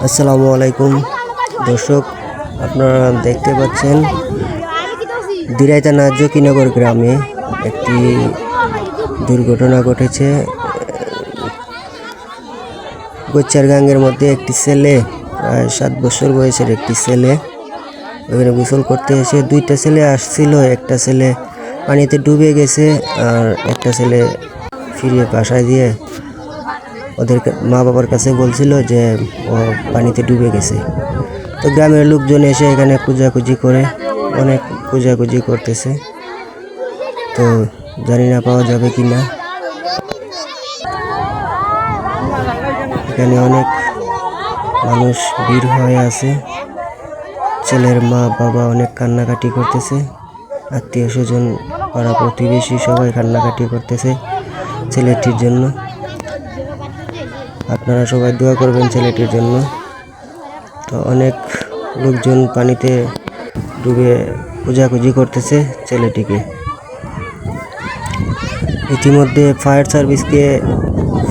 আসসালামু আলাইকুম দর্শক, আপনারা দেখতে পাচ্ছেন দিরাই থানা জকিনগর গ্রামে একটি দুর্ঘটনা ঘটেছে। গোচ্চারগাঙ্গের মধ্যে একটি ছেলে, প্রায় 7 বছর বয়সের একটি ছেলে, ওখানে গোসল করতে এসে দুইটা ছেলে আসছিল। একটা ছেলে পানিতে ডুবে গেছে আর একটা ছেলে ফিরে বাসায় দিয়ে ওদের মা বাবার কাছে বলছিল যে ও পানিতে ডুবে গেছে। তো গ্রামের লোকজন এসে এখানে খোঁজাখুঁজি করে, অনেক খোঁজাখুঁজি করতেছে। তো জানি না পাওয়া যাবে কি না। এখানে অনেক মানুষ ভিড় হয়ে আছে। ছেলের মা বাবা অনেক কান্নাকাটি করতেছে, আত্মীয় স্বজন পাড়া প্রতিবেশী সবাই কান্নাকাটি করতেছে ছেলেটির জন্য। আপনারা সবাই দোয়া করবেন ছেলেটির জন্য। তো অনেক লোকজন পানিতে ডুবে খোঁজাখুঁজি করতেছে ছেলেটিকে। ইতিমধ্যে ফায়ার সার্ভিসকে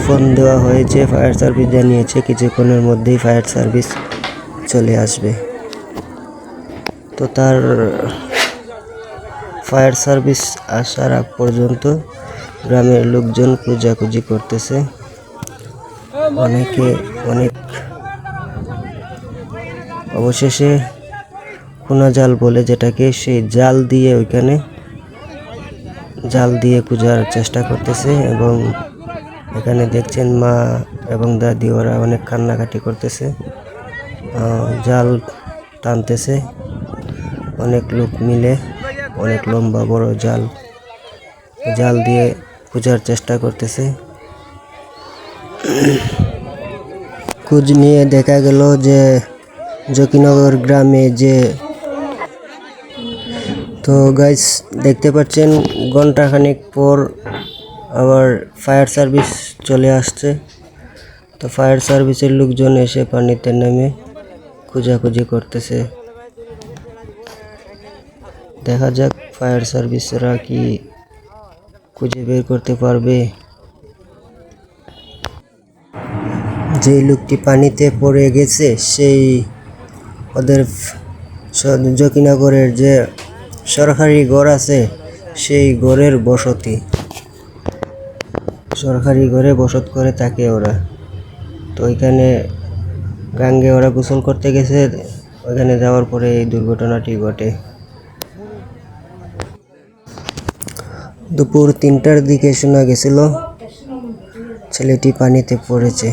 ফোন দেওয়া হয়েছে, ফায়ার সার্ভিস জানিয়েছে কিছুক্ষণের মধ্যেই ফায়ার সার্ভিস চলে আসবে। তো তার ফায়ার সার্ভিস আসার আগ পর্যন্ত গ্রামের লোকজন খোঁজাখুঁজি করতেছে। অনেক অবশেষে কোনা জাল বলে যেটাকে, সেই জাল দিয়ে খোঁজার চেষ্টা করতেছে। এবং এখানে দেখছেন মা এবং দাদি ওরা অনেক কান্নাকাটি করতেছে, জাল টানতেছে অনেক লোক মিলে। অনেক লম্বা বড় জাল দিয়ে খোঁজার চেষ্টা করতেছে। খোঁজ নিয়ে দেখা গেল যে জকিনগর গ্রামে তো গাইস দেখতে পাচ্ছেন ঘন্টাখানেক পর আবার ফায়ার সার্ভিস চলে আসছে। তো ফায়ার সার্ভিসের লোকজন এসে পানিতে নেমে খোঁজাখুঁজি করতেছে। দেখা যাক ফায়ার সার্ভিসরা কি খুঁজে বের করতে পারবে। যে লোকটি পানিতে পড়ে গেছে সেই ওদের জকিনগরের যে সরকারি ঘর আছে সেই ঘরের বসতি, সরকারি ঘরে বসত করে থাকে ওরা। তো ওইখানে গাঙ্গে ওরা গোসল করতে গেছে, ওইখানে যাওয়ার পরে এই দুর্ঘটনাটি ঘটে। দুপুর 3টার দিকে শোনা গেছিল ছেলেটি পানিতে পড়েছে।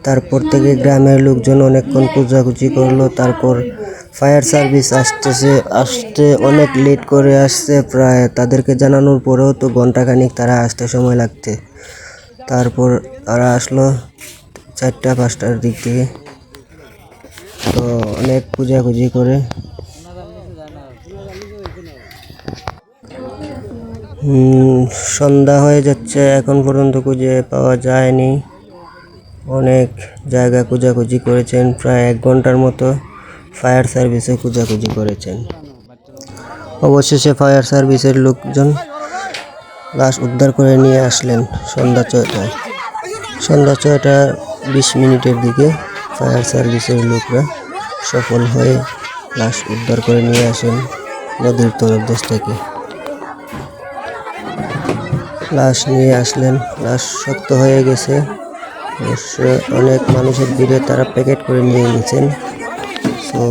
তারপর থেকে গ্রামের লোকজন অনেকক্ষণ খোঁজাখুঁজি করলো। তারপর ফায়ার সার্ভিস আসতে অনেক লেট করে আসছে, প্রায় তাদেরকে জানানোর পরেও তো ঘন্টাখানিক তারা আসতে সময় লাগতে। তারপর তারা আসলো 4টা-5টার দিক থেকে। তো অনেক খোঁজাখুঁজি করে সন্ধ্যা হয়ে যাচ্ছে, এখন পর্যন্ত খুঁজে পাওয়া যায়নি। অনেক জায়গা খোঁজাখুঁজি করেছেন, প্রায় 1 ঘন্টার মতো ফায়ার সার্ভিসে খোঁজাখুঁজি করেছেন। অবশেষে ফায়ার সার্ভিসের লোকজন লাশ উদ্ধার করে নিয়ে আসলেন সন্ধ্যা 6টা 20 মিনিটের দিকে। ফায়ার সার্ভিসের লোকরা সফল হয়ে লাশ উদ্ধার করে নিয়ে আসেন নদীর তলদেশ থেকে। লাশ নিয়ে আসলেন, লাশ শক্ত হয়ে গেছে। অনেক মানুষের ভিড়ে তারা প্যাকেট করে নিয়ে নিয়েছেন। তো